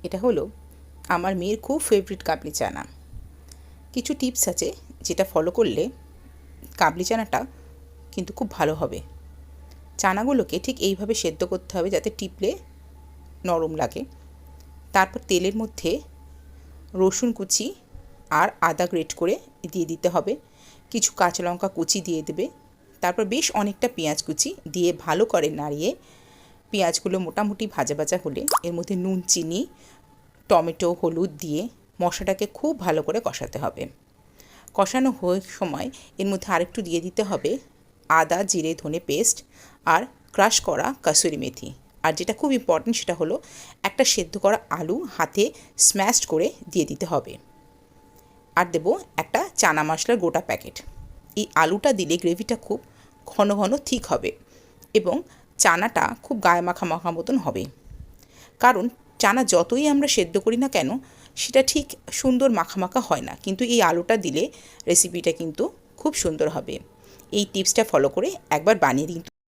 এটা হলো আমার মেয়ের খুব ফেভারিট কাবলি চানা। কিছু টিপস আছে যেটা ফলো করলে কাবলি চানাটা কিন্তু খুব ভালো হবে। চানাগুলোকে ঠিক এইভাবে সেদ্ধ করতে হবে যাতে টিপলে নরম লাগে। তারপর তেলের মধ্যে রসুন কুচি আর আদা গ্রেট করে দিয়ে দিতে হবে। কিছু কাঁচা লঙ্কা কুচি দিয়ে দেবে। তারপর বেশ অনেকটা পেঁয়াজ কুচি দিয়ে ভালো করে নাড়িয়ে পেঁয়াজগুলো মোটামুটি ভাজা ভাজা হলে এর মধ্যে নুন, চিনি, টমেটো, হলুদ দিয়ে মশলাটাকে খুব ভালো করে কষাতে হবে। কষানো হয়ে সময় এর মধ্যে আরেকটু দিয়ে দিতে হবে আদা, জিরে, ধনে পেস্ট আর ক্রাশ করা কাসুরি মেথি। আর যেটা খুব ইম্পর্টেন্ট সেটা হলো একটা সেদ্ধ করা আলু হাতে স্ম্যাশড করে দিয়ে দিতে হবে। আর দেবো একটা চানা মশলার গোটা প্যাকেট। এই আলুটা দিলে গ্রেভিটা খুব ঘন ঘন ঠিক হবে এবং চানাটা খুব গায়ে মাখা মাখা মতন হবে। কারণ চানা যতই আমরা সেদ্ধ করি না কেন সেটা ঠিক সুন্দর মাখা মাখা হয় না, কিন্তু এই আলুটা দিলে রেসিপিটা কিন্তু খুব সুন্দর হবে। এই টিপসটা ফলো করে একবার বানিয়ে দিন।